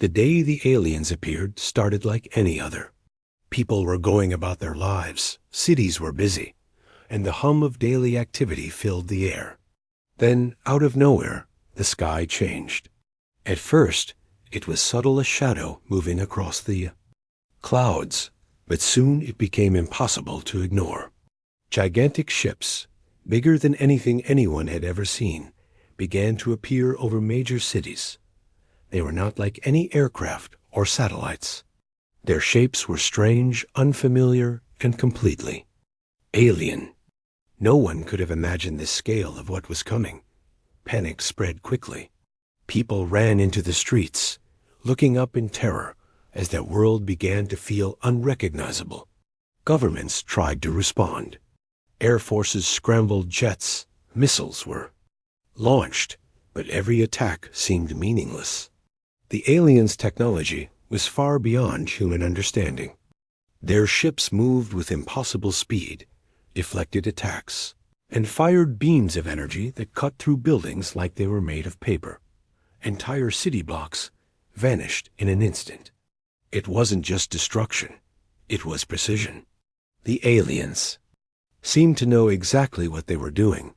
The day the aliens appeared started like any other. People were going about their lives, cities were busy, and the hum of daily activity filled the air. Then, out of nowhere, the sky changed. At first, it was subtle as shadow moving across the clouds, but soon it became impossible to ignore. Gigantic ships, bigger than anything anyone had ever seen, began to appear over major cities. They were not like any aircraft or satellites. Their shapes were strange, unfamiliar, and completely alien. No one could have imagined the scale of what was coming. Panic spread quickly. People ran into the streets, looking up in terror as their world began to feel unrecognizable. Governments tried to respond. Air forces scrambled jets, missiles were launched, but every attack seemed meaningless. The aliens' technology was far beyond human understanding. Their ships moved with impossible speed, deflected attacks, and fired beams of energy that cut through buildings like they were made of paper. Entire city blocks vanished in an instant. It wasn't just destruction, it was precision. The aliens seemed to know exactly what they were doing,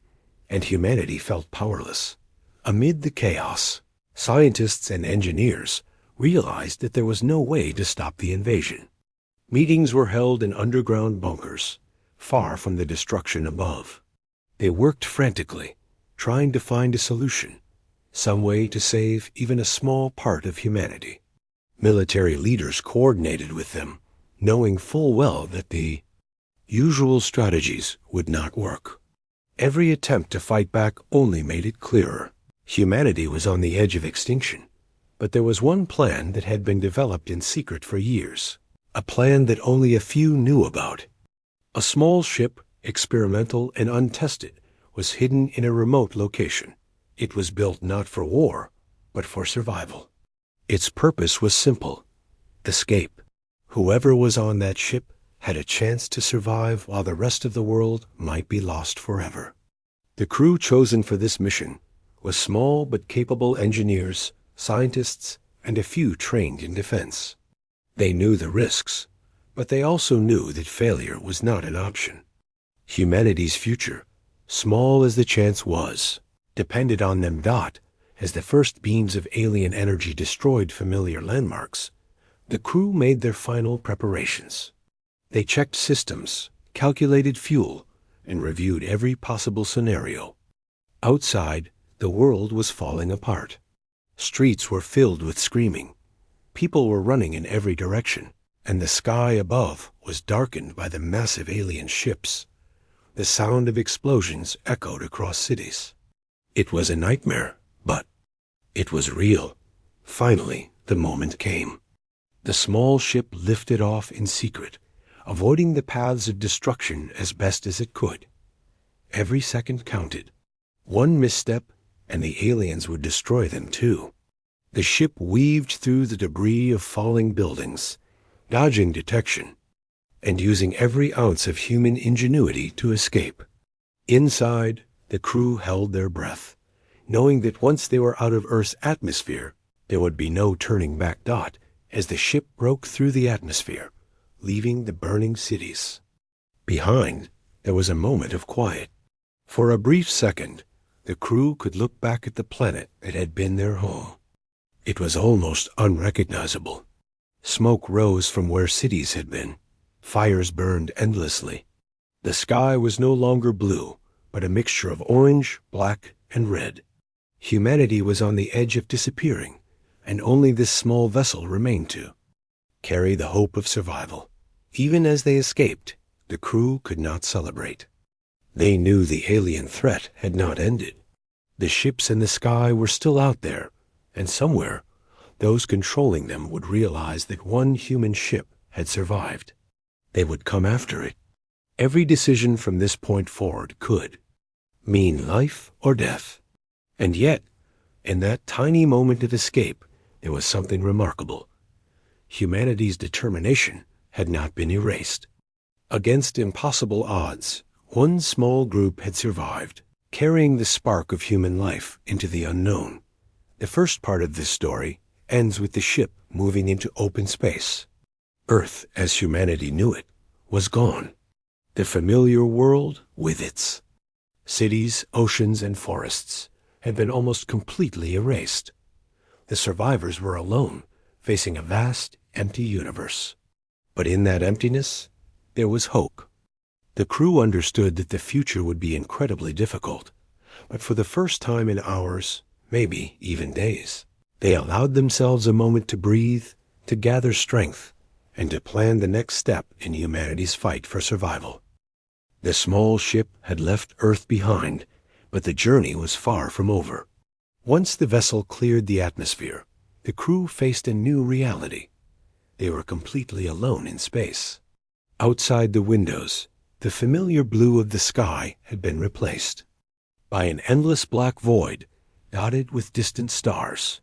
and humanity felt powerless. Amid the chaos, scientists and engineers realized that there was no way to stop the invasion. Meetings were held in underground bunkers, far from the destruction above. They worked frantically, trying to find a solution, some way to save even a small part of humanity. Military leaders coordinated with them, knowing full well that the usual strategies would not work. Every attempt to fight back only made it clearer. Humanity was on the edge of extinction, but there was one plan that had been developed in secret for years, a plan that only a few knew about. A small ship, experimental and untested, was hidden in a remote location. It was built not for war, but for survival. Its purpose was simple: escape. Whoever was on that ship had a chance to survive while the rest of the world might be lost forever. The crew chosen for this mission was small but capable engineers, scientists, and a few trained in defense. They knew the risks, but they also knew that failure was not an option. Humanity's future, small as the chance was, depended on them. As the first beams of alien energy destroyed familiar landmarks, the crew made their final preparations. They checked systems, calculated fuel, and reviewed every possible scenario. Outside, the world was falling apart. Streets were filled with screaming. People were running in every direction, and the sky above was darkened by the massive alien ships. The sound of explosions echoed across cities. It was a nightmare, but it was real. Finally, the moment came. The small ship lifted off in secret, avoiding the paths of destruction as best as it could. Every second counted. One misstep, and the aliens would destroy them too. The ship weaved through the debris of falling buildings, dodging detection, and using every ounce of human ingenuity to escape. Inside, the crew held their breath, knowing that once they were out of Earth's atmosphere, there would be no turning back. As the ship broke through the atmosphere, leaving the burning cities behind, there was a moment of quiet. For a brief second, the crew could look back at the planet that had been their home. It was almost unrecognizable. Smoke rose from where cities had been. Fires burned endlessly. The sky was no longer blue, but a mixture of orange, black, and red. Humanity was on the edge of disappearing, and only this small vessel remained to carry the hope of survival. Even as they escaped, the crew could not celebrate. They knew the alien threat had not ended. The ships in the sky were still out there, and somewhere, those controlling them would realize that one human ship had survived. They would come after it. Every decision from this point forward could mean life or death. And yet, in that tiny moment of escape, there was something remarkable. Humanity's determination had not been erased. Against impossible odds, one small group had survived, carrying the spark of human life into the unknown. The first part of this story ends with the ship moving into open space. Earth, as humanity knew it, was gone. The familiar world, with its cities, oceans, and forests, had been almost completely erased. The survivors were alone, facing a vast, empty universe. But in that emptiness, there was hope. The crew understood that the future would be incredibly difficult, but for the first time in hours, maybe even days, they allowed themselves a moment to breathe, to gather strength, and to plan the next step in humanity's fight for survival. The small ship had left Earth behind, but the journey was far from over. Once the vessel cleared the atmosphere, the crew faced a new reality. They were completely alone in space. Outside the windows, the familiar blue of the sky had been replaced by an endless black void dotted with distant stars.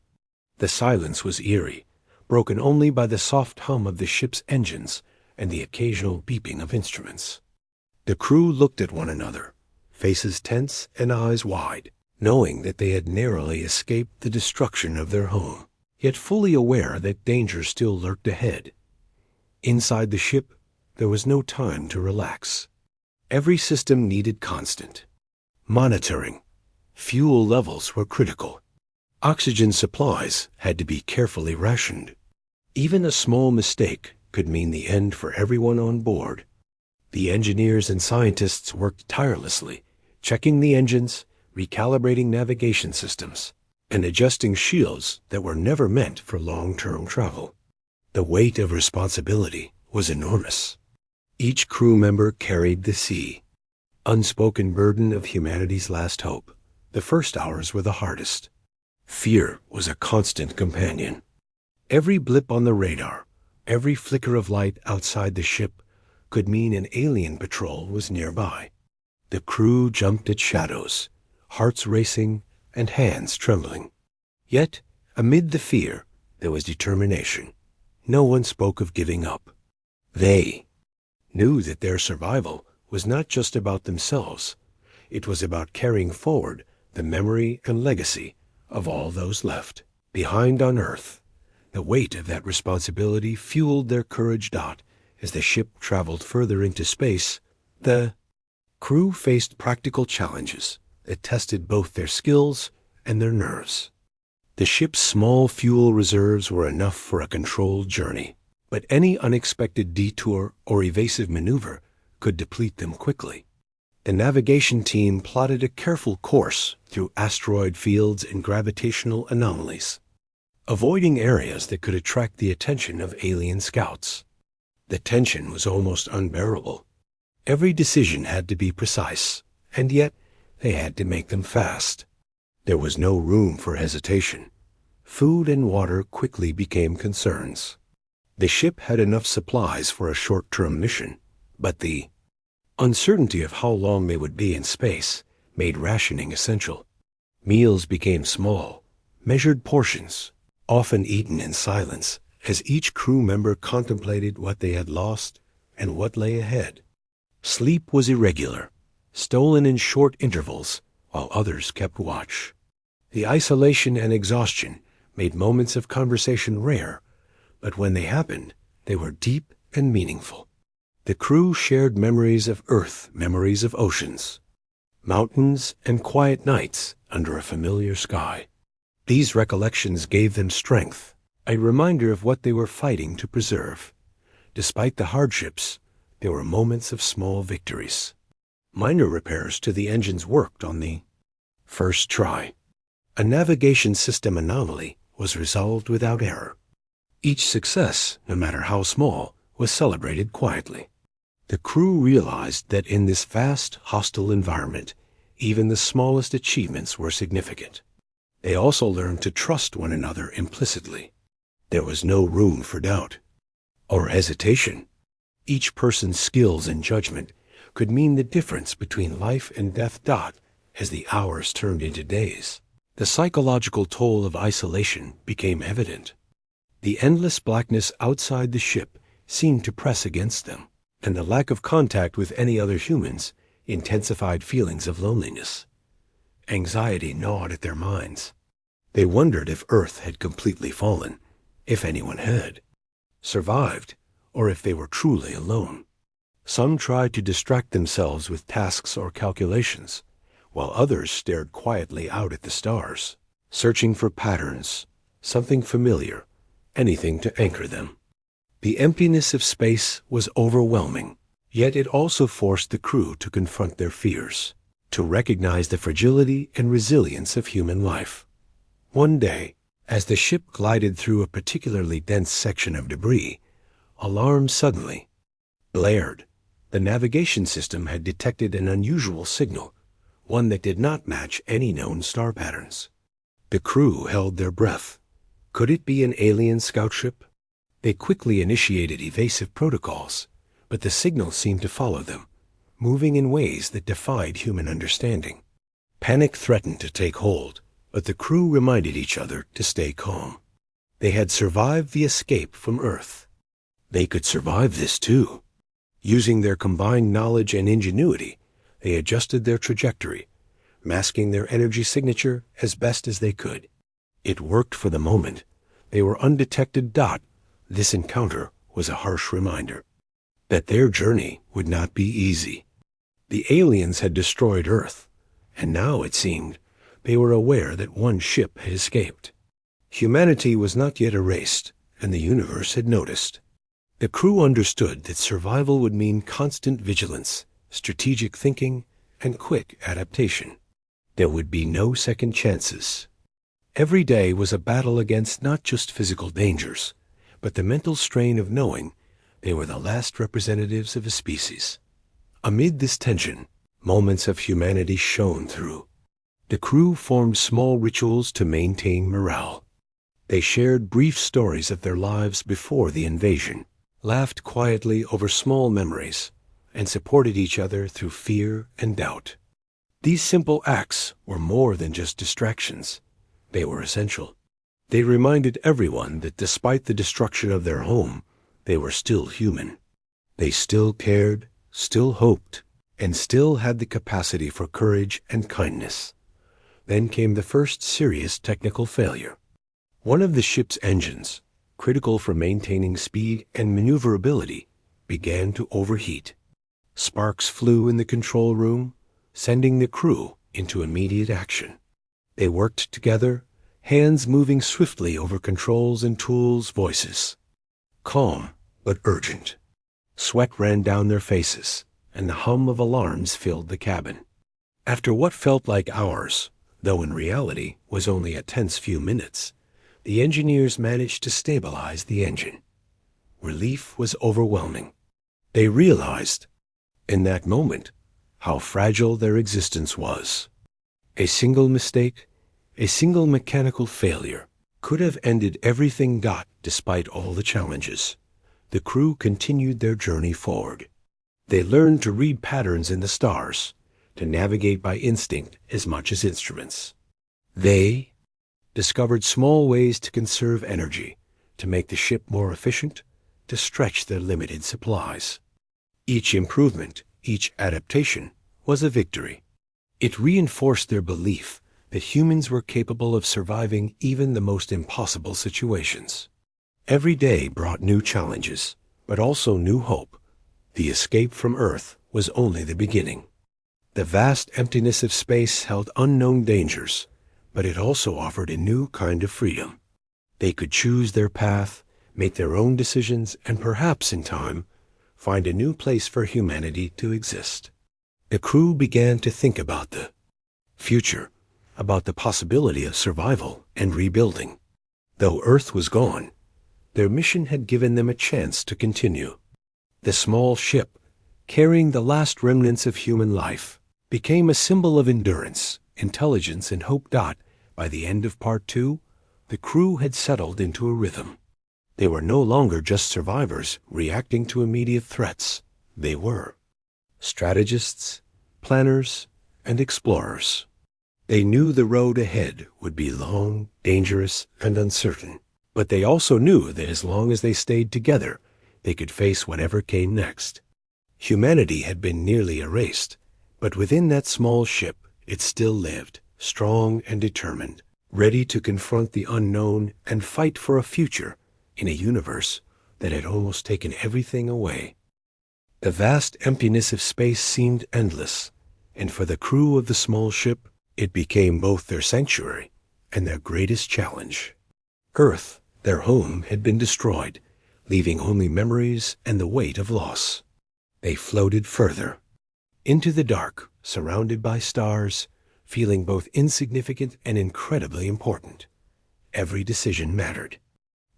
The silence was eerie, broken only by the soft hum of the ship's engines and the occasional beeping of instruments. The crew looked at one another, faces tense and eyes wide, knowing that they had narrowly escaped the destruction of their home, yet fully aware that danger still lurked ahead. Inside the ship, there was no time to relax. Every system needed constant monitoring. Fuel levels were critical. Oxygen supplies had to be carefully rationed. Even a small mistake could mean the end for everyone on board. The engineers and scientists worked tirelessly, checking the engines, recalibrating navigation systems, and adjusting shields that were never meant for long-term travel. The weight of responsibility was enormous. Each crew member carried the sea, unspoken burden of humanity's last hope. The first hours were the hardest. Fear was a constant companion. Every blip on the radar, every flicker of light outside the ship could mean an alien patrol was nearby. The crew jumped at shadows, hearts racing and hands trembling. Yet, amid the fear, there was determination. No one spoke of giving up. They knew that their survival was not just about themselves. It was about carrying forward the memory and legacy of all those left behind on Earth. The weight of that responsibility fueled their courage. As the ship traveled further into space, the crew faced practical challenges that tested both their skills and their nerves. The ship's small fuel reserves were enough for a controlled journey, but any unexpected detour or evasive maneuver could deplete them quickly. The navigation team plotted a careful course through asteroid fields and gravitational anomalies, avoiding areas that could attract the attention of alien scouts. The tension was almost unbearable. Every decision had to be precise, and yet they had to make them fast. There was no room for hesitation. Food and water quickly became concerns. The ship had enough supplies for a short-term mission, but the uncertainty of how long they would be in space made rationing essential. Meals became small, measured portions, often eaten in silence, as each crew member contemplated what they had lost and what lay ahead. Sleep was irregular, stolen in short intervals, while others kept watch. The isolation and exhaustion made moments of conversation rare, but when they happened, they were deep and meaningful. The crew shared memories of Earth, memories of oceans, mountains, and quiet nights under a familiar sky. These recollections gave them strength, a reminder of what they were fighting to preserve. Despite the hardships, there were moments of small victories. Minor repairs to the engines worked on the first try. A navigation system anomaly was resolved without error. Each success, no matter how small, was celebrated quietly. The crew realized that in this vast, hostile environment, even the smallest achievements were significant. They also learned to trust one another implicitly. There was no room for doubt or hesitation. Each person's skills and judgment could mean the difference between life and death. As the hours turned into days, the psychological toll of isolation became evident. The endless blackness outside the ship seemed to press against them, and the lack of contact with any other humans intensified feelings of loneliness. Anxiety gnawed at their minds. They wondered if Earth had completely fallen, if anyone had survived, or if they were truly alone. Some tried to distract themselves with tasks or calculations, while others stared quietly out at the stars, searching for patterns, something familiar, anything to anchor them. The emptiness of space was overwhelming, yet it also forced the crew to confront their fears, to recognize the fragility and resilience of human life. One day, as the ship glided through a particularly dense section of debris, alarms suddenly blared. The navigation system had detected an unusual signal, one that did not match any known star patterns. The crew held their breath. Could it be an alien scout ship? They quickly initiated evasive protocols, but the signal seemed to follow them, moving in ways that defied human understanding. Panic threatened to take hold, but the crew reminded each other to stay calm. They had survived the escape from Earth. They could survive this too. Using their combined knowledge and ingenuity, they adjusted their trajectory, masking their energy signature as best as they could. It worked for the moment. They were undetected. This encounter was a harsh reminder that their journey would not be easy. The aliens had destroyed Earth, and now it seemed they were aware that one ship had escaped. Humanity was not yet erased, and the universe had noticed. The crew understood that survival would mean constant vigilance, strategic thinking, and quick adaptation. There would be no second chances. Every day was a battle against not just physical dangers, but the mental strain of knowing they were the last representatives of a species. Amid this tension, moments of humanity shone through. The crew formed small rituals to maintain morale. They shared brief stories of their lives before the invasion, laughed quietly over small memories, and supported each other through fear and doubt. These simple acts were more than just distractions. They were essential. They reminded everyone that despite the destruction of their home, they were still human. They still cared, still hoped, and still had the capacity for courage and kindness. Then came the first serious technical failure. One of the ship's engines, critical for maintaining speed and maneuverability, began to overheat. Sparks flew in the control room, sending the crew into immediate action. They worked together, hands moving swiftly over controls and tools, voices calm but urgent. Sweat ran down their faces, and the hum of alarms filled the cabin. After what felt like hours, though in reality was only a tense few minutes, the engineers managed to stabilize the engine. Relief was overwhelming. They realized, in that moment, how fragile their existence was. A single mistake, a single mechanical failure, could have ended everything. Despite all the challenges, the crew continued their journey forward. They learned to read patterns in the stars, to navigate by instinct as much as instruments. They discovered small ways to conserve energy, to make the ship more efficient, to stretch their limited supplies. Each improvement, each adaptation, was a victory. It reinforced their belief that humans were capable of surviving even the most impossible situations. Every day brought new challenges, but also new hope. The escape from Earth was only the beginning. The vast emptiness of space held unknown dangers, but it also offered a new kind of freedom. They could choose their path, make their own decisions, and perhaps in time, find a new place for humanity to exist. The crew began to think about the future, about the possibility of survival and rebuilding. Though Earth was gone, their mission had given them a chance to continue. The small ship, carrying the last remnants of human life, became a symbol of endurance, intelligence, and hope. By the end of Part 2, the crew had settled into a rhythm. They were no longer just survivors reacting to immediate threats. They were strategists, planners, and explorers. They knew the road ahead would be long, dangerous, and uncertain, but they also knew that as long as they stayed together, they could face whatever came next. Humanity had been nearly erased, but within that small ship it still lived, strong and determined. ready to confront the unknown and fight for a future in a universe that had almost taken everything away. The vast emptiness of space seemed endless, and for the crew of the small ship, it became both their sanctuary and their greatest challenge. Earth, their home, had been destroyed, leaving only memories and the weight of loss. They floated further, into the dark, surrounded by stars, feeling both insignificant and incredibly important. Every decision mattered.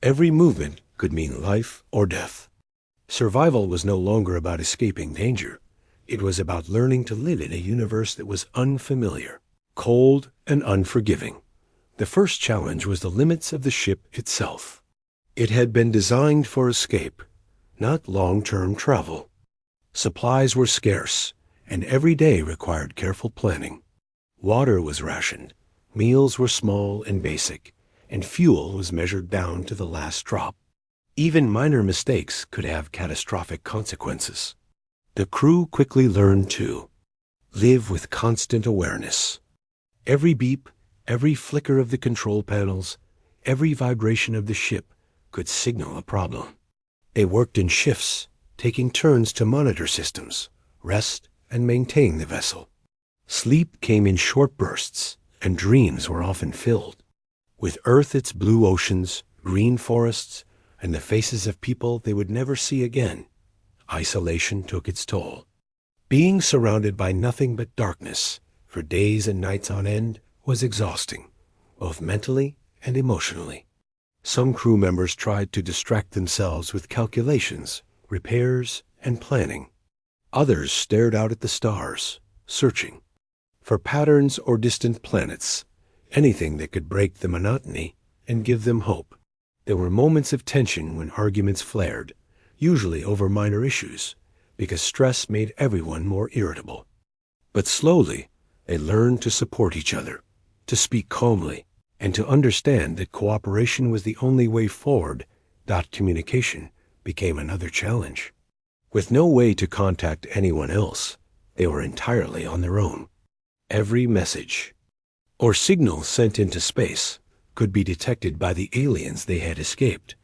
Every movement could mean life or death. Survival was no longer about escaping danger. It was about learning to live in a universe that was unfamiliar, cold, and unforgiving. The first challenge was the limits of the ship itself. It had been designed for escape, not long-term travel. Supplies were scarce, and every day required careful planning. Water was rationed, meals were small and basic, and fuel was measured down to the last drop. Even minor mistakes could have catastrophic consequences. The crew quickly learned to live with constant awareness. Every beep, every flicker of the control panels, every vibration of the ship could signal a problem. They worked in shifts, taking turns to monitor systems, rest, and maintain the vessel. Sleep came in short bursts, and dreams were often filled. With Earth, its blue oceans, green forests, and the faces of people they would never see again, isolation took its toll. Being surrounded by nothing but darkness for days and nights on end was exhausting, both mentally and emotionally. Some crew members tried to distract themselves with calculations, repairs, and planning. Others stared out at the stars, searching for patterns or distant planets, anything that could break the monotony and give them hope. There were moments of tension when arguments flared, usually over minor issues, because stress made everyone more irritable. But slowly, they learned to support each other, to speak calmly, and to understand that cooperation was the only way forward. Communication became another challenge. With no way to contact anyone else, they were entirely on their own. Every message or signal sent into space could be detected by the aliens they had escaped,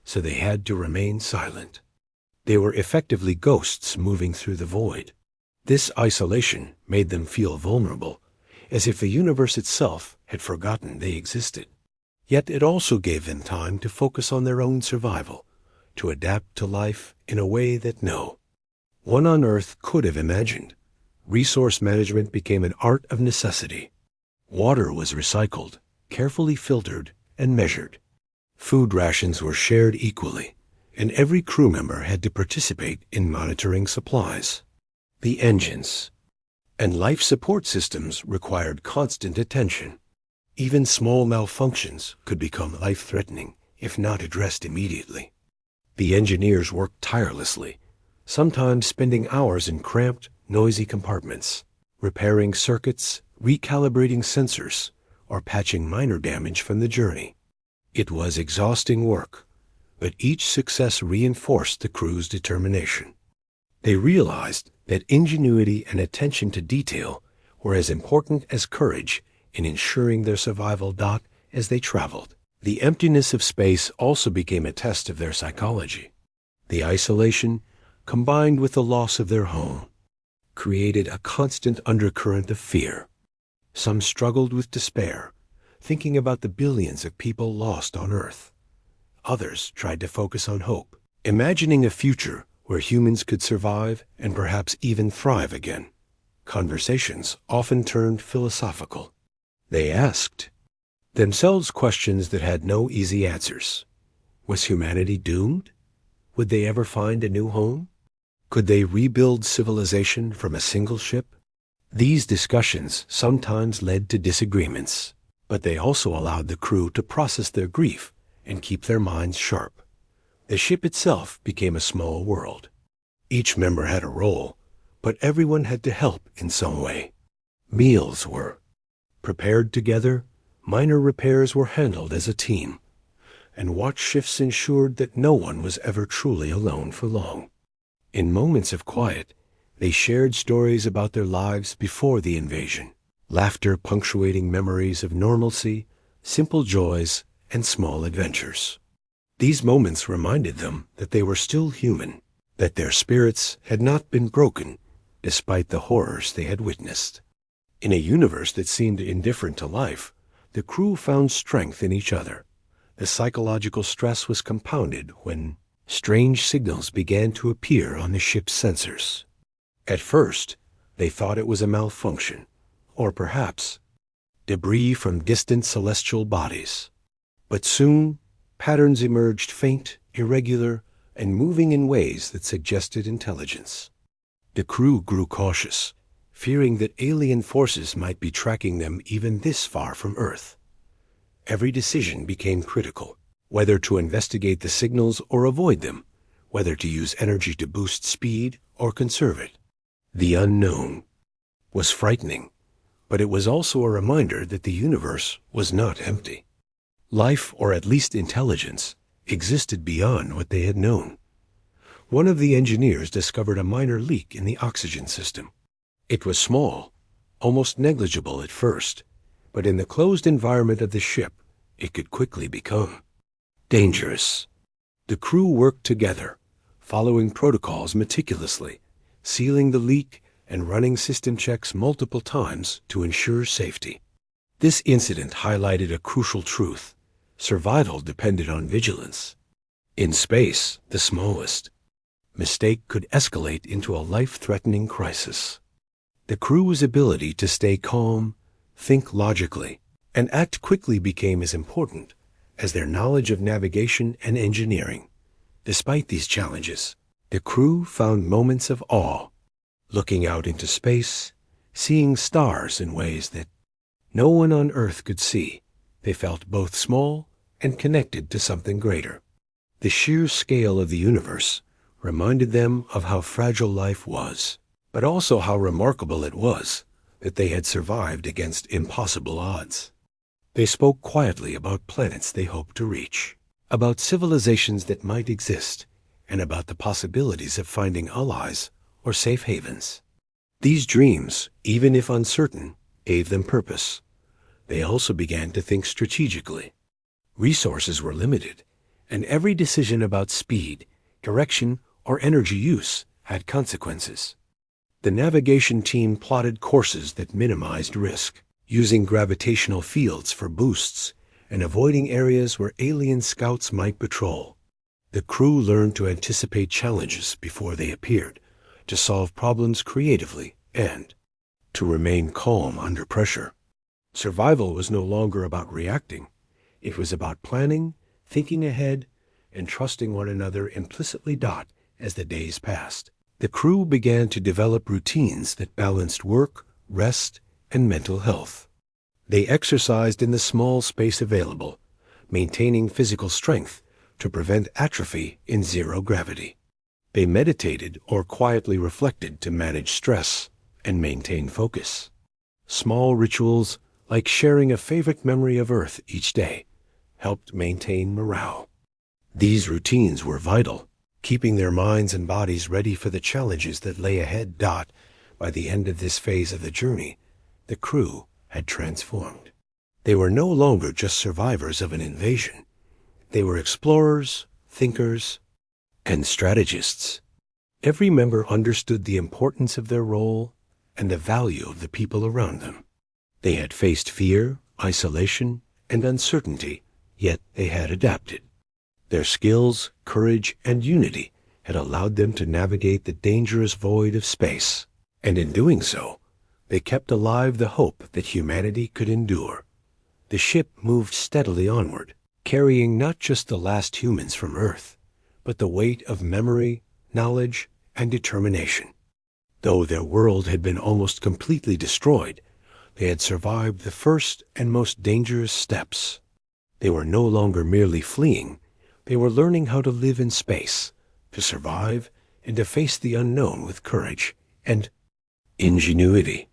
so they had to remain silent. They were effectively ghosts moving through the void. This isolation made them feel vulnerable, as if the universe itself had forgotten they existed. Yet it also gave them time to focus on their own survival, to adapt to life in a way that no one on Earth could have imagined. Resource management became an art of necessity. Water was recycled, carefully filtered, and measured. Food rations were shared equally, and every crew member had to participate in monitoring supplies. The engines and life support systems required constant attention. Even small malfunctions could become life-threatening if not addressed immediately. The engineers worked tirelessly, sometimes spending hours in cramped, noisy compartments, repairing circuits, recalibrating sensors, or patching minor damage from the journey. It was exhausting work, but each success reinforced the crew's determination. They realized that ingenuity and attention to detail were as important as courage in ensuring their survival. As they traveled, the emptiness of space also became a test of their psychology. The isolation, combined with the loss of their home, created a constant undercurrent of fear. Some struggled with despair, thinking about the billions of people lost on Earth. Others tried to focus on hope, imagining a future where humans could survive and perhaps even thrive again. Conversations often turned philosophical. They asked themselves questions that had no easy answers. Was humanity doomed? Would they ever find a new home? Could they rebuild civilization from a single ship? These discussions sometimes led to disagreements, but they also allowed the crew to process their grief and keep their minds sharp. The ship itself became a small world. Each member had a role, but everyone had to help in some way. Meals were prepared together, minor repairs were handled as a team, and watch shifts ensured that no one was ever truly alone for long. In moments of quiet, they shared stories about their lives before the invasion, laughter punctuating memories of normalcy, simple joys, and small adventures. These moments reminded them that they were still human, that their spirits had not been broken despite the horrors they had witnessed. In a universe that seemed indifferent to life, the crew found strength in each other. The psychological stress was compounded when strange signals began to appear on the ship's sensors. At first, they thought it was a malfunction, or perhaps debris from distant celestial bodies. But soon, patterns emerged, faint, irregular, and moving in ways that suggested intelligence. The crew grew cautious, fearing that alien forces might be tracking them even this far from Earth. Every decision became critical, whether to investigate the signals or avoid them, whether to use energy to boost speed or conserve it. The unknown was frightening, but it was also a reminder that the universe was not empty. Life, or at least intelligence, existed beyond what they had known. One of the engineers discovered a minor leak in the oxygen system. It was small, almost negligible at first, but in the closed environment of the ship, it could quickly become dangerous. The crew worked together, following protocols meticulously, sealing the leak and running system checks multiple times to ensure safety. This incident highlighted a crucial truth. Survival depended on vigilance. In space, the smallest mistake could escalate into a life-threatening crisis. The crew's ability to stay calm, think logically, and act quickly became as important as their knowledge of navigation and engineering. Despite these challenges, the crew found moments of awe, looking out into space, seeing stars in ways that no one on Earth could see. They felt both small and connected to something greater. The sheer scale of the universe reminded them of how fragile life was, but also how remarkable it was that they had survived against impossible odds. They spoke quietly about planets they hoped to reach, about civilizations that might exist, and about the possibilities of finding allies or safe havens. These dreams, even if uncertain, gave them purpose. They also began to think strategically. Resources were limited, and every decision about speed, direction, or energy use had consequences. The navigation team plotted courses that minimized risk, using gravitational fields for boosts and avoiding areas where alien scouts might patrol. The crew learned to anticipate challenges before they appeared, to solve problems creatively, and to remain calm under pressure. Survival was no longer about reacting. It was about planning, thinking ahead, and trusting one another implicitly. As the days passed, the crew began to develop routines that balanced work, rest, and mental health. They exercised in the small space available, maintaining physical strength to prevent atrophy in zero gravity. They meditated or quietly reflected to manage stress and maintain focus. Small rituals, like sharing a favorite memory of Earth each day, helped maintain morale. These routines were vital, keeping their minds and bodies ready for the challenges that lay ahead. By the end of this phase of the journey, the crew had transformed. They were no longer just survivors of an invasion. They were explorers, thinkers, and strategists. Every member understood the importance of their role and the value of the people around them. They had faced fear, isolation, and uncertainty, yet they had adapted. Their skills, courage, and unity had allowed them to navigate the dangerous void of space, and in doing so, they kept alive the hope that humanity could endure. The ship moved steadily onward, carrying not just the last humans from Earth, but the weight of memory, knowledge, and determination. Though their world had been almost completely destroyed, they had survived the first and most dangerous steps. They were no longer merely fleeing. They were learning how to live in space, to survive, and to face the unknown with courage and ingenuity.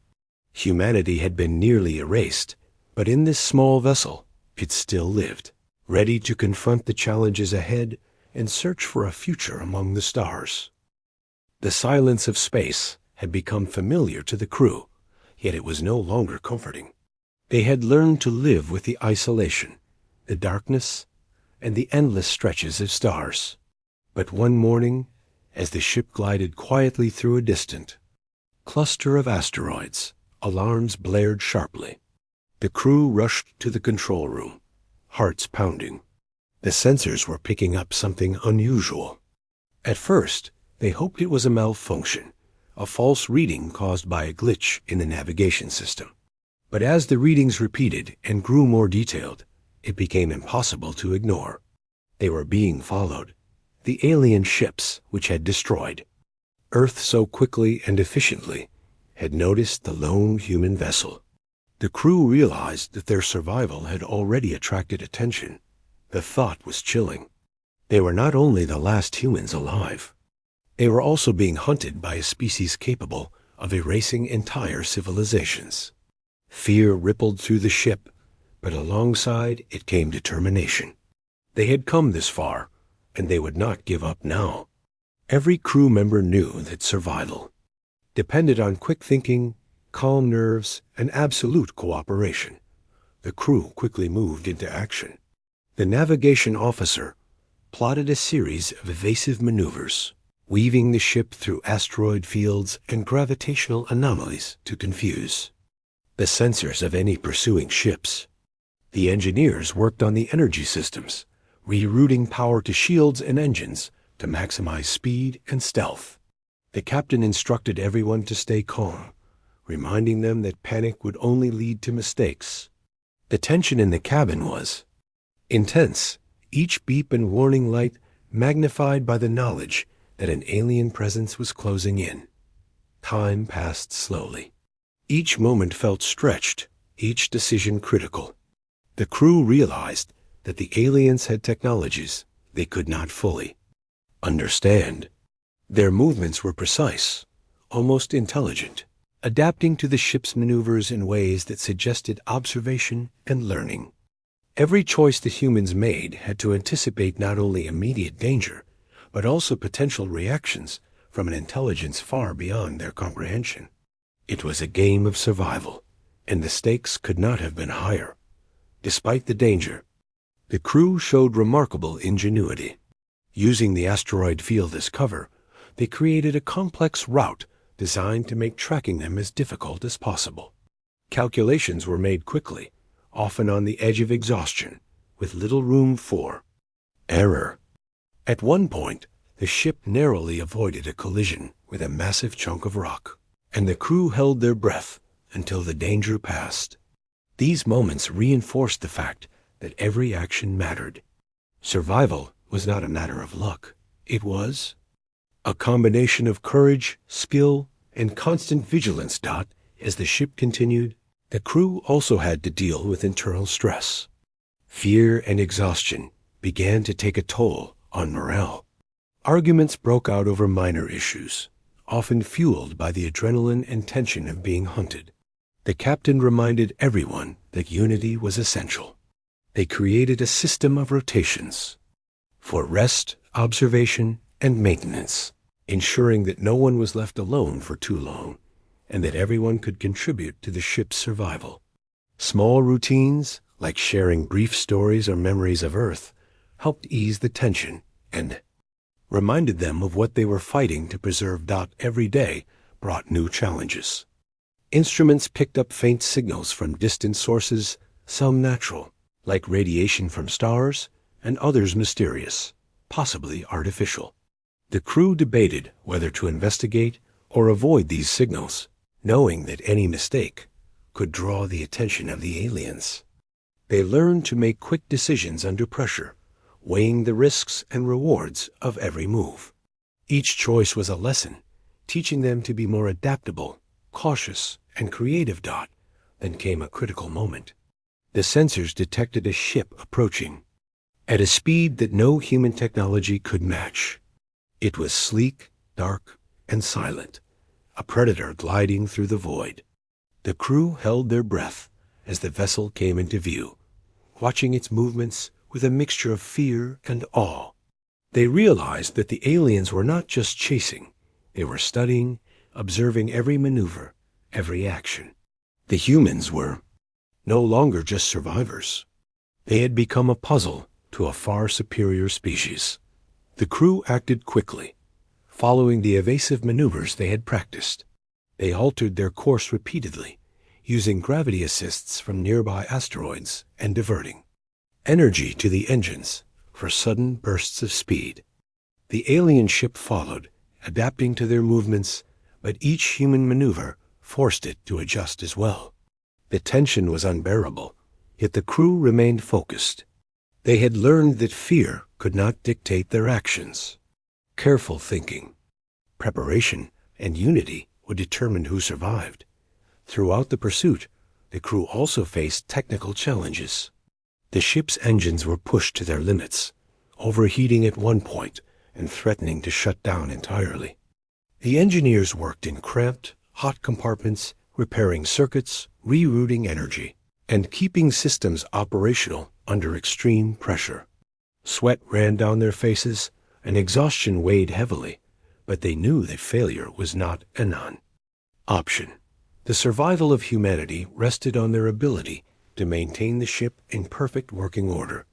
Humanity had been nearly erased, but in this small vessel, it still lived, ready to confront the challenges ahead and search for a future among the stars. The silence of space had become familiar to the crew, yet it was no longer comforting. They had learned to live with the isolation, the darkness, and the endless stretches of stars. But one morning, as the ship glided quietly through a distant cluster of asteroids, alarms blared sharply. The crew rushed to the control room, hearts pounding. The sensors were picking up something unusual. At first, they hoped it was a malfunction, a false reading caused by a glitch in the navigation system. But as the readings repeated and grew more detailed, it became impossible to ignore. They were being followed. The alien ships which had destroyed Earth so quickly and efficiently had noticed the lone human vessel. The crew realized that their survival had already attracted attention. The thought was chilling. They were not only the last humans alive, they were also being hunted by a species capable of erasing entire civilizations. Fear rippled through the ship, but alongside it came determination. They had come this far, and they would not give up now. Every crew member knew that survival depended on quick thinking, calm nerves, and absolute cooperation. The crew quickly moved into action. The navigation officer plotted a series of evasive maneuvers, weaving the ship through asteroid fields and gravitational anomalies to confuse the sensors of any pursuing ships. The engineers worked on the energy systems, rerouting power to shields and engines to maximize speed and stealth. The captain instructed everyone to stay calm, reminding them that panic would only lead to mistakes. The tension in the cabin was intense, each beep and warning light magnified by the knowledge that an alien presence was closing in. Time passed slowly. Each moment felt stretched, each decision critical. The crew realized that the aliens had technologies they could not fully understand. Their movements were precise, almost intelligent, adapting to the ship's maneuvers in ways that suggested observation and learning. Every choice the humans made had to anticipate not only immediate danger, but also potential reactions from an intelligence far beyond their comprehension. It was a game of survival, and the stakes could not have been higher. Despite the danger, the crew showed remarkable ingenuity. Using the asteroid field as cover, they created a complex route designed to make tracking them as difficult as possible. Calculations were made quickly, often on the edge of exhaustion, with little room for error. At one point, the ship narrowly avoided a collision with a massive chunk of rock, and the crew held their breath until the danger passed. These moments reinforced the fact that every action mattered. Survival was not a matter of luck. It was a combination of courage, skill, and constant vigilance. As the ship continued, the crew also had to deal with internal stress. Fear and exhaustion began to take a toll on morale. Arguments broke out over minor issues, often fueled by the adrenaline and tension of being hunted. The captain reminded everyone that unity was essential. They created a system of rotations for rest, observation, and maintenance, ensuring that no one was left alone for too long, and that everyone could contribute to the ship's survival. Small routines, like sharing brief stories or memories of Earth, helped ease the tension and reminded them of what they were fighting to preserve. Every day brought new challenges. Instruments picked up faint signals from distant sources, some natural, like radiation from stars, and others mysterious, possibly artificial. The crew debated whether to investigate or avoid these signals, knowing that any mistake could draw the attention of the aliens. They learned to make quick decisions under pressure, weighing the risks and rewards of every move. Each choice was a lesson, teaching them to be more adaptable, cautious, and creative. Then came a critical moment. The sensors detected a ship approaching at a speed that no human technology could match. It was sleek, dark, and silent, a predator gliding through the void. The crew held their breath as the vessel came into view, watching its movements with a mixture of fear and awe. They realized that the aliens were not just chasing, they were studying, observing every maneuver, every action. The humans were no longer just survivors. They had become a puzzle to a far superior species. The crew acted quickly, following the evasive maneuvers they had practiced. They altered their course repeatedly, using gravity assists from nearby asteroids and diverting energy to the engines for sudden bursts of speed. The alien ship followed, adapting to their movements, but each human maneuver forced it to adjust as well. The tension was unbearable, yet the crew remained focused. They had learned that fear could not dictate their actions. Careful thinking, preparation, and unity would determine who survived. Throughout the pursuit, the crew also faced technical challenges. The ship's engines were pushed to their limits, overheating at one point and threatening to shut down entirely. The engineers worked in cramped, hot compartments, repairing circuits, rerouting energy, and keeping systems operational under extreme pressure. Sweat ran down their faces, and exhaustion weighed heavily, but they knew that failure was not a non-option. The survival of humanity rested on their ability to maintain the ship in perfect working order.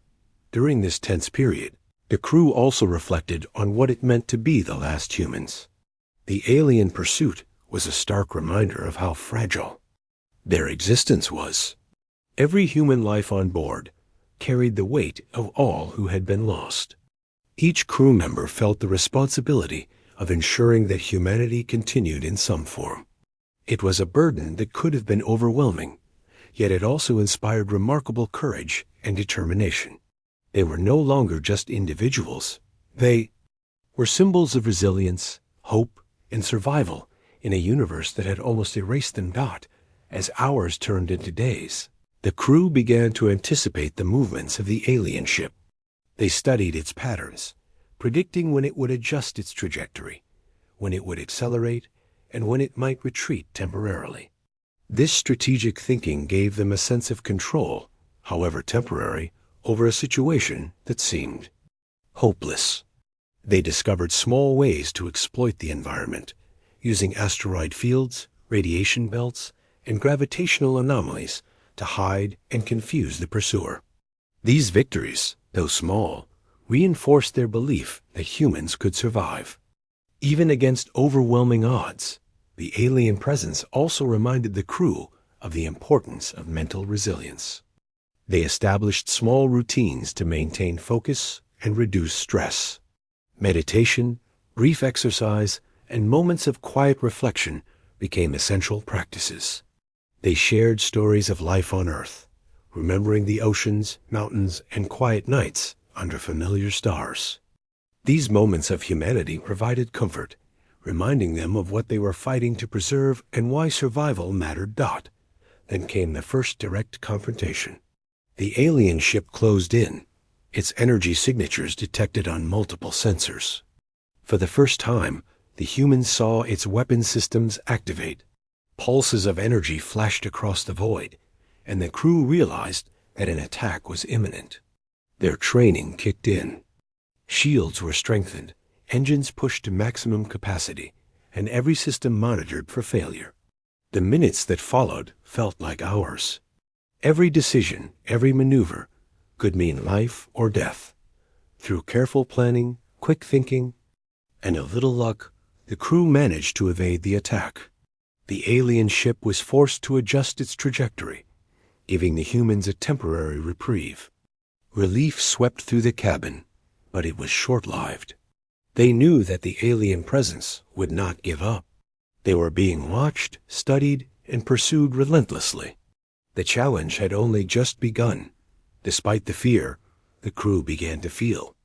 During this tense period, the crew also reflected on what it meant to be the last humans. The alien pursuit was a stark reminder of how fragile their existence was. Every human life on board carried the weight of all who had been lost. Each crew member felt the responsibility of ensuring that humanity continued in some form. It was a burden that could have been overwhelming, yet it also inspired remarkable courage and determination. They were no longer just individuals. They were symbols of resilience, hope, and survival in a universe that had almost erased them. As hours turned into days, the crew began to anticipate the movements of the alien ship. They studied its patterns, predicting when it would adjust its trajectory, when it would accelerate, and when it might retreat temporarily. This strategic thinking gave them a sense of control, however temporary, over a situation that seemed hopeless. They discovered small ways to exploit the environment, using asteroid fields, radiation belts, and gravitational anomalies to hide and confuse the pursuer. These victories, though small, reinforced their belief that humans could survive. Even against overwhelming odds, the alien presence also reminded the crew of the importance of mental resilience. They established small routines to maintain focus and reduce stress. Meditation, brief exercise, and moments of quiet reflection became essential practices. They shared stories of life on Earth, remembering the oceans, mountains, and quiet nights under familiar stars. These moments of humanity provided comfort, reminding them of what they were fighting to preserve and why survival mattered. Then came the first direct confrontation. The alien ship closed in, its energy signatures detected on multiple sensors. For the first time, the humans saw its weapon systems activate. Pulses of energy flashed across the void, and the crew realized that an attack was imminent. Their training kicked in. Shields were strengthened, engines pushed to maximum capacity, and every system monitored for failure. The minutes that followed felt like hours. Every decision, every maneuver, could mean life or death. Through careful planning, quick thinking, and a little luck, the crew managed to evade the attack. The alien ship was forced to adjust its trajectory, giving the humans a temporary reprieve. Relief swept through the cabin, but it was short-lived. They knew that the alien presence would not give up. They were being watched, studied, and pursued relentlessly. The challenge had only just begun. Despite the fear, the crew began to feel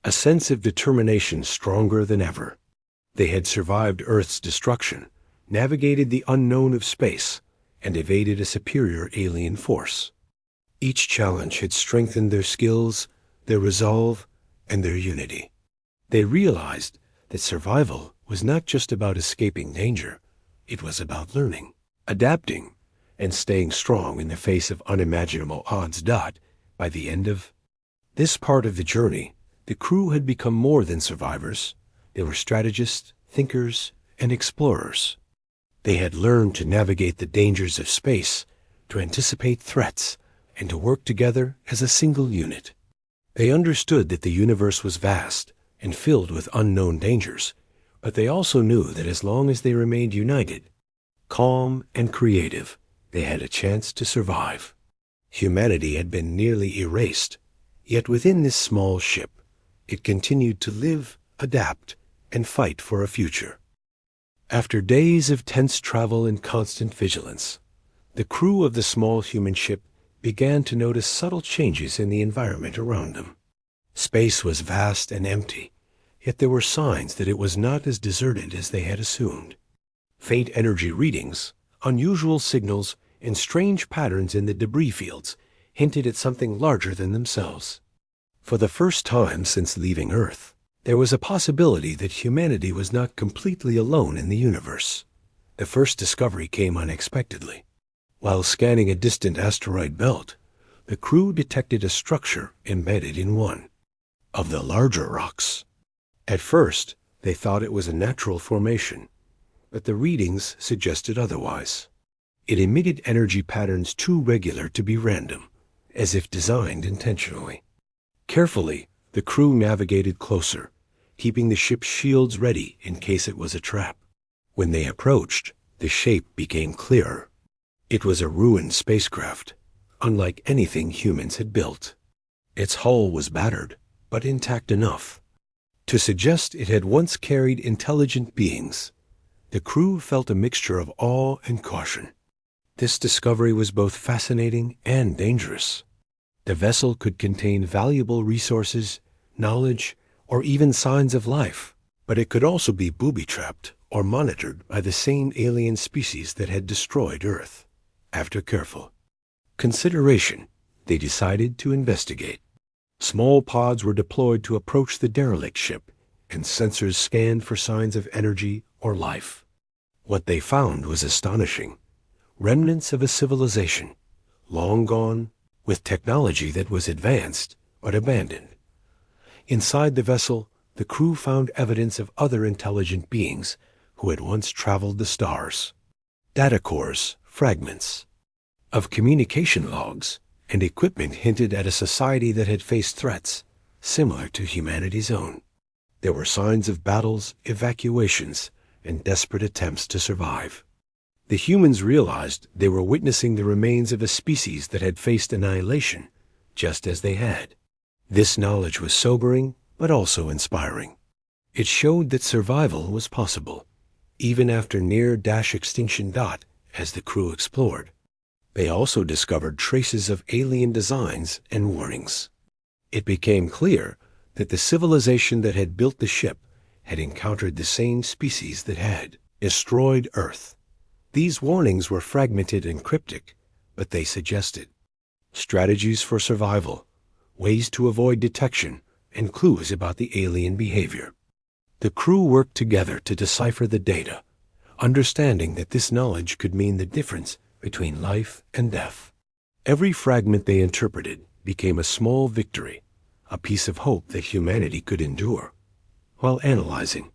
a sense of determination stronger than ever. They had survived Earth's destruction, navigated the unknown of space, and evaded a superior alien force. Each challenge had strengthened their skills, their resolve, and their unity. They realized that survival was not just about escaping danger. It was about learning, adapting, and staying strong in the face of unimaginable odds. By the end of this part of the journey, the crew had become more than survivors. They were strategists, thinkers, and explorers. They had learned to navigate the dangers of space, to anticipate threats, and to work together as a single unit. They understood that the universe was vast and filled with unknown dangers, but they also knew that as long as they remained united, calm and creative, they had a chance to survive. Humanity had been nearly erased, yet within this small ship, it continued to live, adapt, and fight for a future. After days of tense travel and constant vigilance, the crew of the small human ship began to notice subtle changes in the environment around them. Space was vast and empty, yet there were signs that it was not as deserted as they had assumed. Faint energy readings, unusual signals, and strange patterns in the debris fields hinted at something larger than themselves. For the first time since leaving Earth, there was a possibility that humanity was not completely alone in the universe. The first discovery came unexpectedly. While scanning a distant asteroid belt, the crew detected a structure embedded in one of the larger rocks. At first, they thought it was a natural formation, but the readings suggested otherwise. It emitted energy patterns too regular to be random, as if designed intentionally. Carefully, the crew navigated closer, keeping the ship's shields ready in case it was a trap. When they approached, the shape became clearer. It was a ruined spacecraft, unlike anything humans had built. Its hull was battered, but intact enough to suggest it had once carried intelligent beings. The crew felt a mixture of awe and caution. This discovery was both fascinating and dangerous. The vessel could contain valuable resources, knowledge, or even signs of life, but it could also be booby-trapped or monitored by the same alien species that had destroyed Earth. After careful consideration, they decided to investigate. Small pods were deployed to approach the derelict ship, and sensors scanned for signs of energy or life. What they found was astonishing. Remnants of a civilization, long gone, with technology that was advanced but abandoned. Inside the vessel, the crew found evidence of other intelligent beings who had once traveled the stars. Data cores, fragments of communication logs, and equipment hinted at a society that had faced threats similar to humanity's own. There were signs of battles, evacuations, and desperate attempts to survive. The humans realized they were witnessing the remains of a species that had faced annihilation, just as they had. This knowledge was sobering, but also inspiring. It showed that survival was possible, even after near-extinction as the crew explored. They also discovered traces of alien designs and warnings. It became clear that the civilization that had built the ship had encountered the same species that had destroyed Earth. These warnings were fragmented and cryptic, but they suggested strategies for survival, ways to avoid detection, and clues about the alien behavior. The crew worked together to decipher the data, understanding that this knowledge could mean the difference between life and death. Every fragment they interpreted became a small victory, a piece of hope that humanity could endure. While analyzing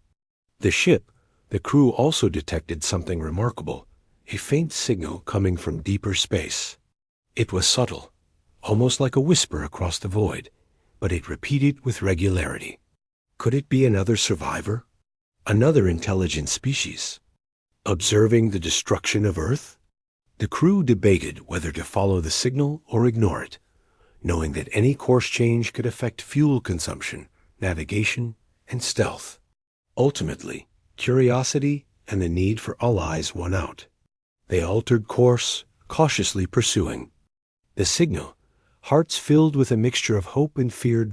the ship, the crew also detected something remarkable, a faint signal coming from deeper space. It was subtle, almost like a whisper across the void, but it repeated with regularity. Could it be another survivor? Another intelligent species? Observing the destruction of Earth? The crew debated whether to follow the signal or ignore it, knowing that any course change could affect fuel consumption, navigation, and stealth. Ultimately, curiosity and the need for allies won out. They altered course, cautiously pursuing the signal, hearts filled with a mixture of hope and fear.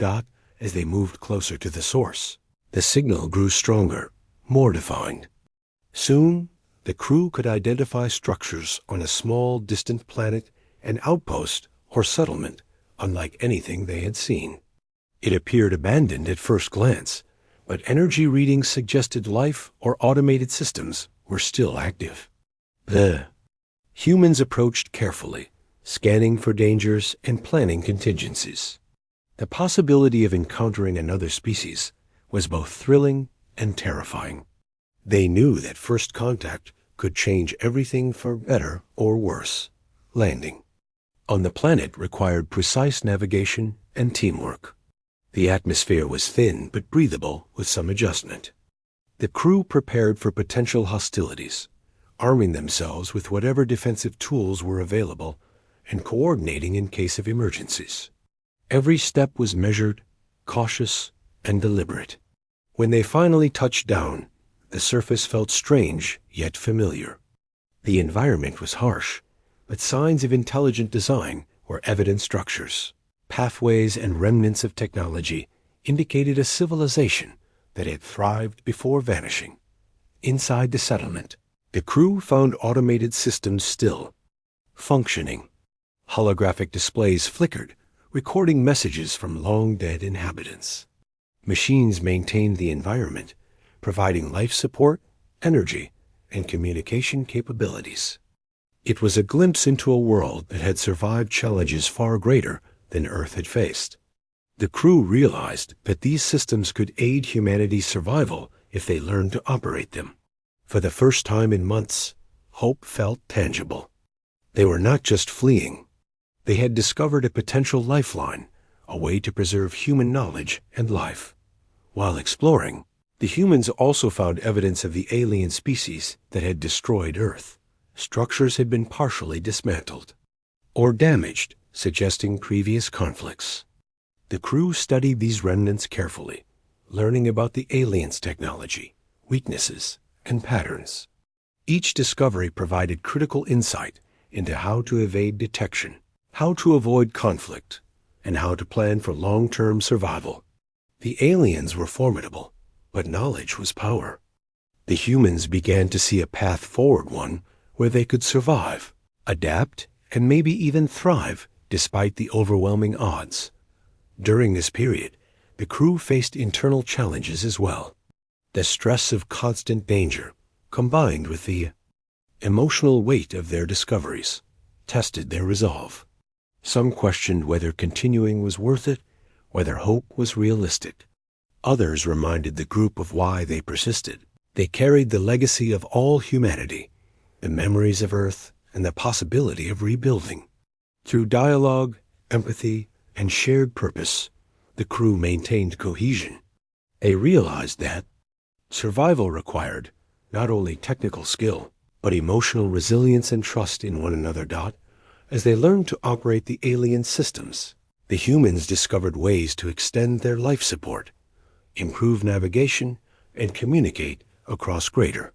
As they moved closer to the source, the signal grew stronger, more defined. Soon, the crew could identify structures on a small, distant planet, an outpost or settlement, unlike anything they had seen. It appeared abandoned at first glance, but energy readings suggested life or automated systems were still active. The humans approached carefully, scanning for dangers and planning contingencies. The possibility of encountering another species was both thrilling and terrifying. They knew that first contact could change everything for better or worse. landing. On the planet required precise navigation and teamwork. The atmosphere was thin but breathable with some adjustment. The crew prepared for potential hostilities, arming themselves with whatever defensive tools were available and coordinating in case of emergencies. Every step was measured, cautious, and deliberate. When they finally touched down, the surface felt strange yet familiar. The environment was harsh, but signs of intelligent design were evident. Structures, pathways, and remnants of technology indicated a civilization that had thrived before vanishing. Inside the settlement, the crew found automated systems still functioning. Holographic displays flickered, recording messages from long-dead inhabitants. Machines maintained the environment, providing life support, energy, and communication capabilities. It was a glimpse into a world that had survived challenges far greater than Earth had faced. The crew realized that these systems could aid humanity's survival if they learned to operate them. For the first time in months, hope felt tangible. They were not just fleeing. They had discovered a potential lifeline, a way to preserve human knowledge and life. While exploring, the humans also found evidence of the alien species that had destroyed Earth. Structures had been partially dismantled or damaged, suggesting previous conflicts. The crew studied these remnants carefully, learning about the aliens' technology, weaknesses, and patterns. Each discovery provided critical insight into how to evade detection, how to avoid conflict, and how to plan for long-term survival. The aliens were formidable, but knowledge was power. The humans began to see a path forward, one where they could survive, adapt, and maybe even thrive despite the overwhelming odds. During this period, the crew faced internal challenges as well. The stress of constant danger, combined with the emotional weight of their discoveries, tested their resolve. Some questioned whether continuing was worth it, whether hope was realistic. Others reminded the group of why they persisted. They carried the legacy of all humanity, the memories of Earth, and the possibility of rebuilding. Through dialogue, empathy, and shared purpose, the crew maintained cohesion. They realized that survival required not only technical skill, but emotional resilience and trust in one another. As they learned to operate the alien systems, the humans discovered ways to extend their life support, improve navigation, and communicate across greater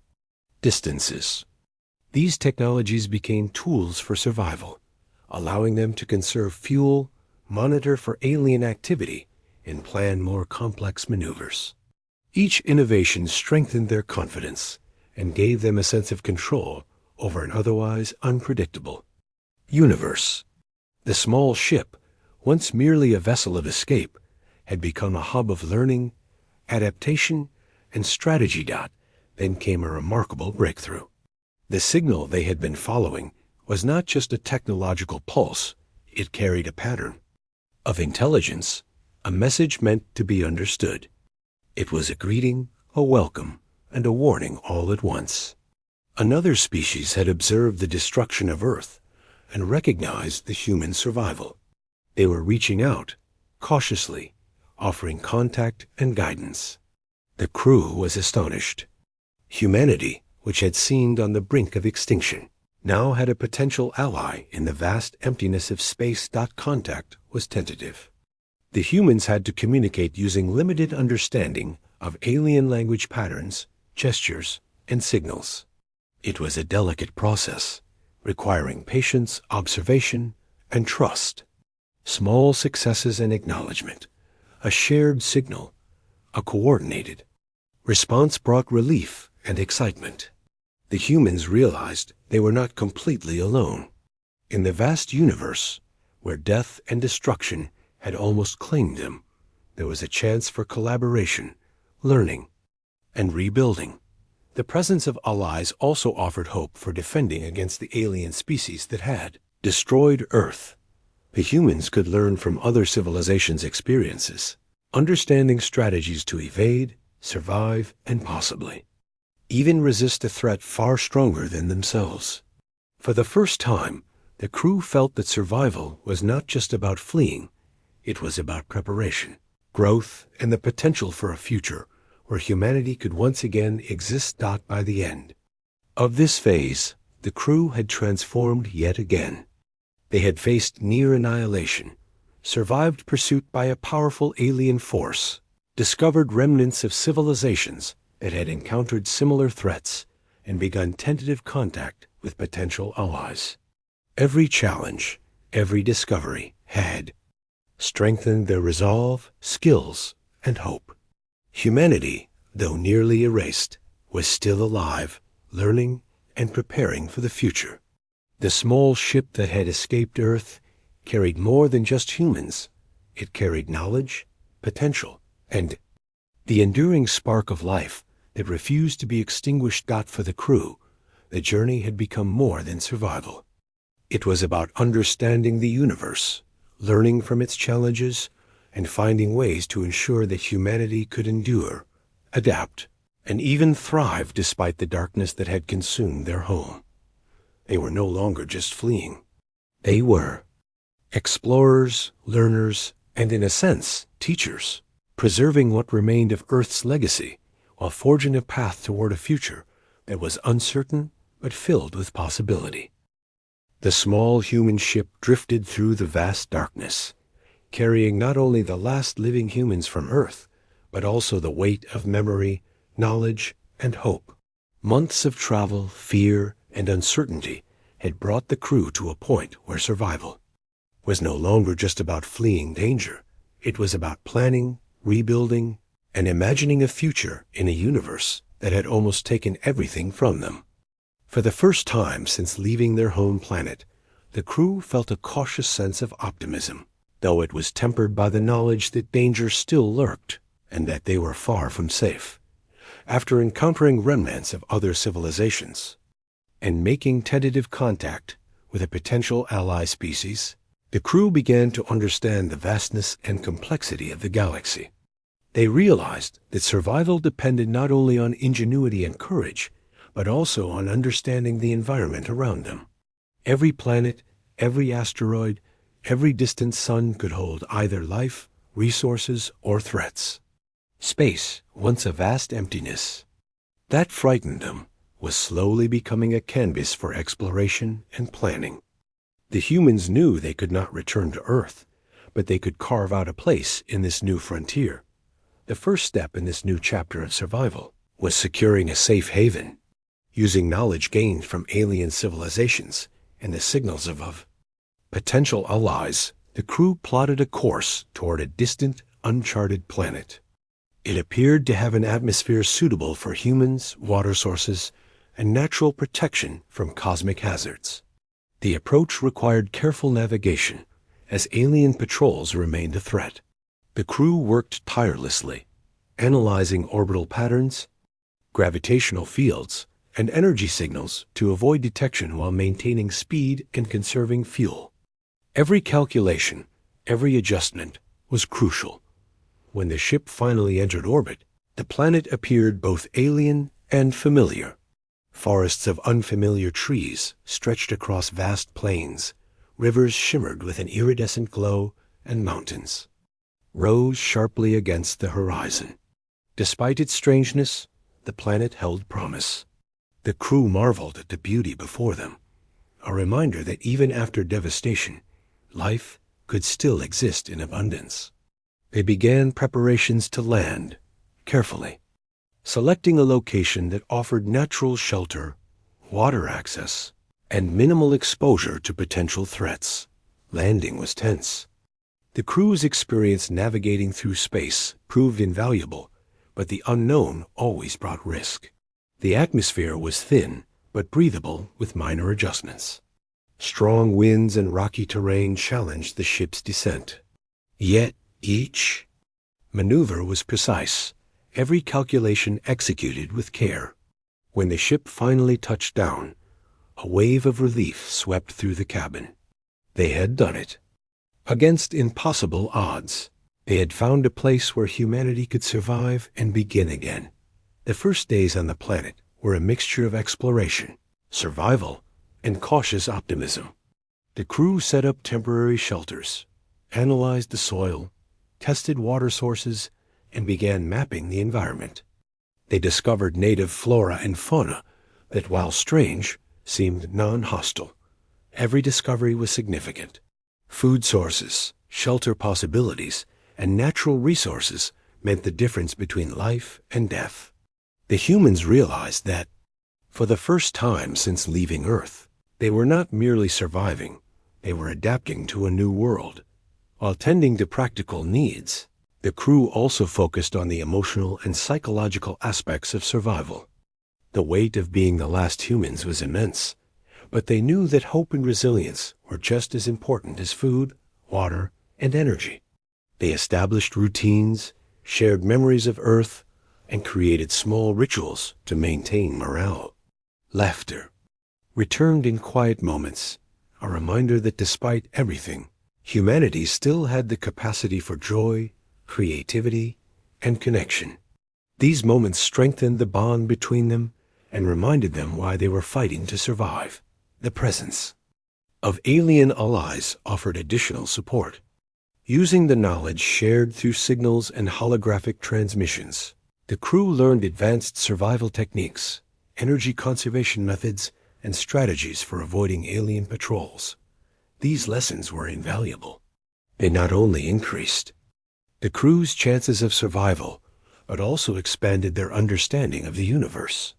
distances. These technologies became tools for survival, allowing them to conserve fuel, monitor for alien activity, and plan more complex maneuvers. Each innovation strengthened their confidence and gave them a sense of control over an otherwise unpredictable universe. The small ship, once merely a vessel of escape, had become a hub of learning, adaptation, and strategy. Then came a remarkable breakthrough. The signal they had been following was not just a technological pulse, it carried a pattern of intelligence, a message meant to be understood. It was a greeting, a welcome, and a warning all at once. Another species had observed the destruction of Earth and recognized the human survival. They were reaching out, cautiously, offering contact and guidance. The crew was astonished. Humanity, which had seemed on the brink of extinction, now had a potential ally in the vast emptiness of space. Contact was tentative. The humans had to communicate using limited understanding of alien language patterns, gestures, and signals. It was a delicate process, requiring patience, observation, and trust. Small successes and acknowledgement, a shared signal, a coordinated response brought relief and excitement. The humans realized they were not completely alone. In the vast universe, where death and destruction had almost claimed them, there was a chance for collaboration, learning, and rebuilding. The presence of allies also offered hope for defending against the alien species that had destroyed Earth. The humans could learn from other civilizations' experiences, understanding strategies to evade, survive, and possibly even resist a threat far stronger than themselves. For the first time, The crew felt that survival was not just about fleeing, it was about preparation, growth, and the potential for a future where humanity could once again exist. By the end of this phase, the crew had transformed yet again. They had faced near annihilation, survived pursuit by a powerful alien force, discovered remnants of civilizations that had encountered similar threats, and begun tentative contact with potential allies. Every challenge, every discovery had strengthened their resolve, skills, and hope. Humanity, though nearly erased, was still alive, learning and preparing for the future. The small ship that had escaped Earth carried more than just humans. It carried knowledge, potential, and the enduring spark of life that refused to be extinguished. For the crew, the journey had become more than survival. It was about understanding the universe, learning from its challenges, and finding ways to ensure that humanity could endure, adapt, and even thrive despite the darkness that had consumed their home. They were no longer just fleeing. They were explorers, learners, and in a sense, teachers, preserving what remained of Earth's legacy while forging a path toward a future that was uncertain but filled with possibility. The small human ship drifted through the vast darkness, carrying not only the last living humans from Earth, but also the weight of memory, knowledge, and hope. Months of travel, fear, and uncertainty had brought the crew to a point where survival was no longer just about fleeing danger. It was about planning, rebuilding, and imagining a future in a universe that had almost taken everything from them. For the first time since leaving their home planet, the crew felt a cautious sense of optimism, though it was tempered by the knowledge that danger still lurked and that they were far from safe. After encountering remnants of other civilizations and making tentative contact with a potential ally species, the crew began to understand the vastness and complexity of the galaxy. They realized that survival depended not only on ingenuity and courage, but also on understanding the environment around them. Every planet, every asteroid, every distant sun could hold either life, resources, or threats. Space, once a vast emptiness that frightened them, was slowly becoming a canvas for exploration and planning. The humans knew they could not return to Earth, but they could carve out a place in this new frontier. The first step in this new chapter of survival was securing a safe haven, using knowledge gained from alien civilizations and the signals of potential allies. The crew plotted a course toward a distant, uncharted planet. It appeared to have an atmosphere suitable for humans, water sources, and natural protection from cosmic hazards. The approach required careful navigation, as alien patrols remained a threat. The crew worked tirelessly, analyzing orbital patterns, gravitational fields, and energy signals to avoid detection while maintaining speed and conserving fuel. Every calculation, every adjustment was crucial. When the ship finally entered orbit, the planet appeared both alien and familiar. Forests of unfamiliar trees stretched across vast plains, rivers shimmered with an iridescent glow, and mountains rose sharply against the horizon. Despite its strangeness, the planet held promise. The crew marveled at the beauty before them, a reminder that even after devastation, life could still exist in abundance. They began preparations to land, carefully, selecting a location that offered natural shelter, water access, and minimal exposure to potential threats. Landing was tense. The crew's experience navigating through space proved invaluable, but the unknown always brought risk. The atmosphere was thin, but breathable with minor adjustments. Strong winds and rocky terrain challenged the ship's descent. Yet each maneuver was precise, every calculation executed with care. When the ship finally touched down, a wave of relief swept through the cabin. They had done it. Against impossible odds, they had found a place where humanity could survive and begin again. The first days on the planet were a mixture of exploration, survival, and cautious optimism. The crew set up temporary shelters, analyzed the soil, tested water sources, and began mapping the environment. They discovered native flora and fauna that, while strange, seemed non-hostile. Every discovery was significant. Food sources, shelter possibilities, and natural resources meant the difference between life and death. The humans realized that, for the first time since leaving Earth, they were not merely surviving, they were adapting to a new world. While tending to practical needs, the crew also focused on the emotional and psychological aspects of survival. The weight of being the last humans was immense, but they knew that hope and resilience were just as important as food, water, and energy. They established routines, shared memories of Earth, and created small rituals to maintain morale. Laughter returned in quiet moments, a reminder that despite everything, humanity still had the capacity for joy, creativity, and connection. These moments strengthened the bond between them and reminded them why they were fighting to survive. The presence of alien allies offered additional support. Using the knowledge shared through signals and holographic transmissions, the crew learned advanced survival techniques, energy conservation methods, and strategies for avoiding alien patrols. These lessons were invaluable. They not only increased the crew's chances of survival, but also expanded their understanding of the universe.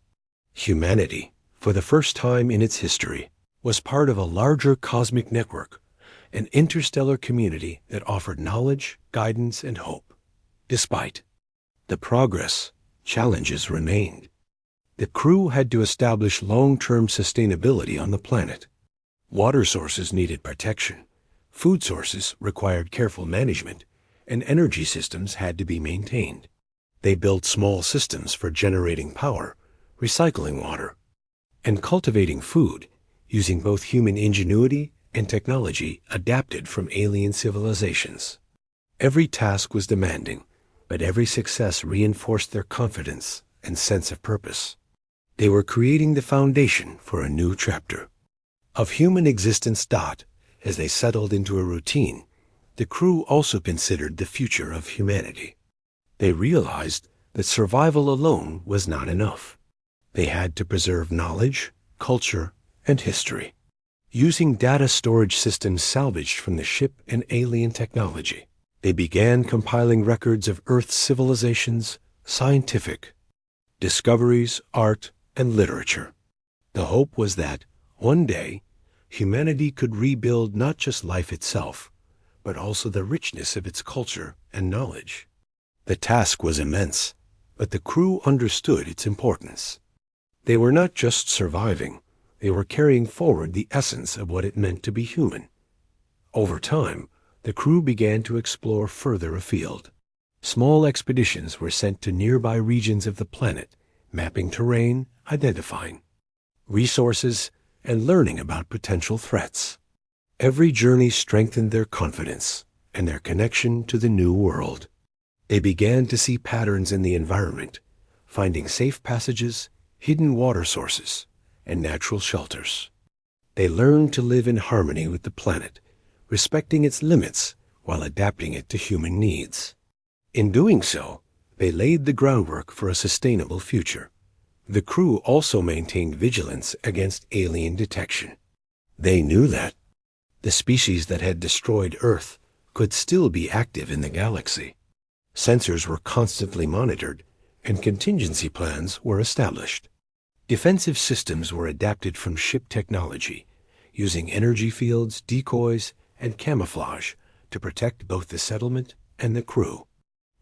Humanity, for the first time in its history, was part of a larger cosmic network, an interstellar community that offered knowledge, guidance, and hope. Despite the progress, challenges remained. The crew had to establish long-term sustainability on the planet. Water sources needed protection, food sources required careful management, and energy systems had to be maintained. They built small systems for generating power, recycling water, and cultivating food, using both human ingenuity and technology adapted from alien civilizations. Every task was demanding, but every success reinforced their confidence and sense of purpose. They were creating the foundation for a new chapter of human existence. As they settled into a routine, the crew also considered the future of humanity. They realized that survival alone was not enough. They had to preserve knowledge, culture, and history, using data storage systems salvaged from the ship and alien technology. They began compiling records of Earth's civilizations, scientific discoveries, art, and literature. The hope was that, one day, humanity could rebuild not just life itself, but also the richness of its culture and knowledge. The task was immense, but the crew understood its importance. They were not just surviving, they were carrying forward the essence of what it meant to be human. Over time, the crew began to explore further afield. Small expeditions were sent to nearby regions of the planet, mapping terrain, identifying resources, and learning about potential threats. Every journey strengthened their confidence and their connection to the new world. They began to see patterns in the environment, finding safe passages, hidden water sources, and natural shelters. They learned to live in harmony with the planet, respecting its limits while adapting it to human needs. In doing so, they laid the groundwork for a sustainable future. The crew also maintained vigilance against alien detection. They knew that the species that had destroyed Earth could still be active in the galaxy. Sensors were constantly monitored, and contingency plans were established. Defensive systems were adapted from ship technology, using energy fields, decoys, and camouflage to protect both the settlement and the crew.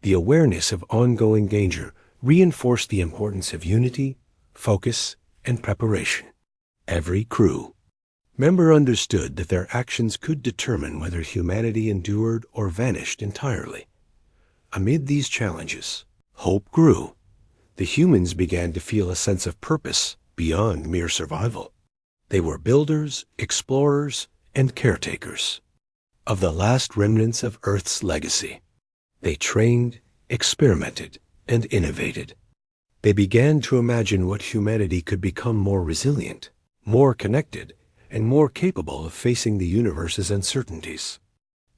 The awareness of ongoing danger reinforced the importance of unity, focus, and preparation. Every crew member understood that their actions could determine whether humanity endured or vanished entirely. Amid these challenges, hope grew. The humans began to feel a sense of purpose beyond mere survival. They were builders, explorers, and caretakers of the last remnants of Earth's legacy. They trained, experimented, and innovated. They began to imagine what humanity could become: more resilient, more connected, and more capable of facing the universe's uncertainties.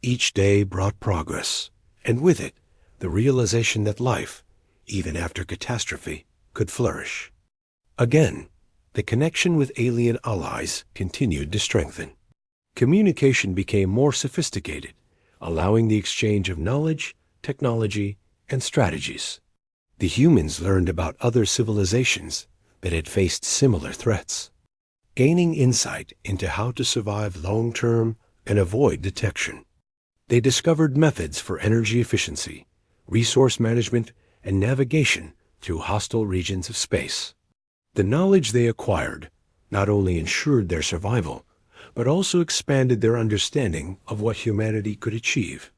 Each day brought progress, and with it, the realization that life, even after catastrophe, could flourish. Again, the connection with alien allies continued to strengthen. Communication became more sophisticated, allowing the exchange of knowledge, technology, and strategies. The humans learned about other civilizations that had faced similar threats, gaining insight into how to survive long-term and avoid detection. They discovered methods for energy efficiency, resource management, and navigation through hostile regions of space. The knowledge they acquired not only ensured their survival, but also expanded their understanding of what humanity could achieve.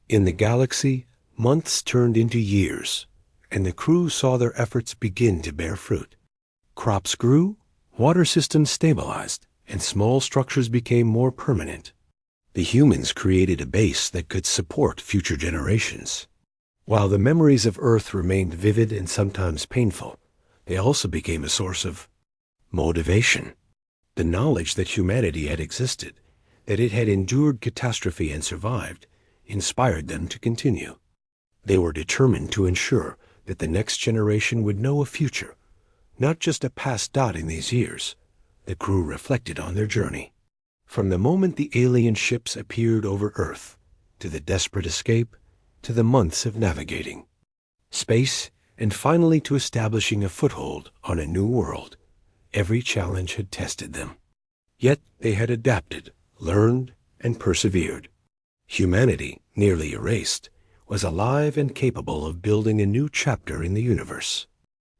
In the galaxy, months turned into years, and the crew saw their efforts begin to bear fruit. Crops grew, water systems stabilized, and small structures became more permanent. The humans created a base that could support future generations. While the memories of Earth remained vivid and sometimes painful, they also became a source of motivation. The knowledge that humanity had existed, that it had endured catastrophe and survived, inspired them to continue. They were determined to ensure that the next generation would know a future, not just a past dotting these years. The crew reflected on their journey. From the moment the alien ships appeared over Earth, to the desperate escape, to the months of navigating space, and finally to establishing a foothold on a new world, every challenge had tested them. Yet they had adapted, learned, and persevered. Humanity, nearly erased, was alive and capable of building a new chapter in the universe.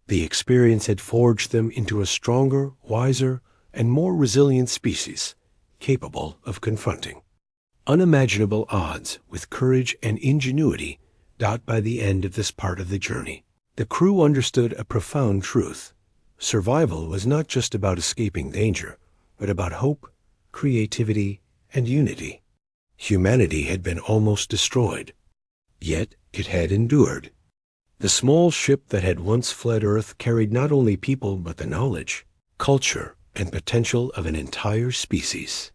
The experience had forged them into a stronger, wiser, and more resilient species, capable of confronting unimaginable odds with courage and ingenuity. By the end of this part of the journey, the crew understood a profound truth. Survival was not just about escaping danger, but about hope, creativity, and unity. Humanity had been almost destroyed, yet it had endured. The small ship that had once fled Earth carried not only people but the knowledge, culture, and potential of an entire species.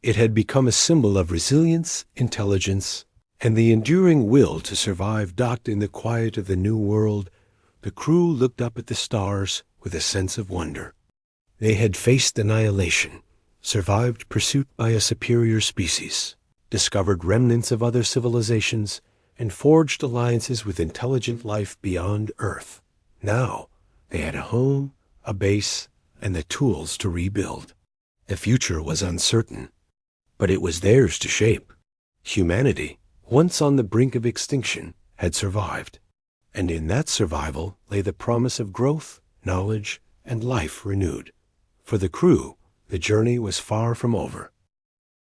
It had become a symbol of resilience, intelligence, and the enduring will to survive. Docked in the quiet of the new world, the crew looked up at the stars with a sense of wonder. They had faced annihilation, survived pursuit by a superior species, discovered remnants of other civilizations, and forged alliances with intelligent life beyond Earth. Now, they had a home, a base, and the tools to rebuild. The future was uncertain, but it was theirs to shape. Humanity, once on the brink of extinction, had survived, and in that survival lay the promise of growth, knowledge, and life renewed. For the crew, the journey was far from over.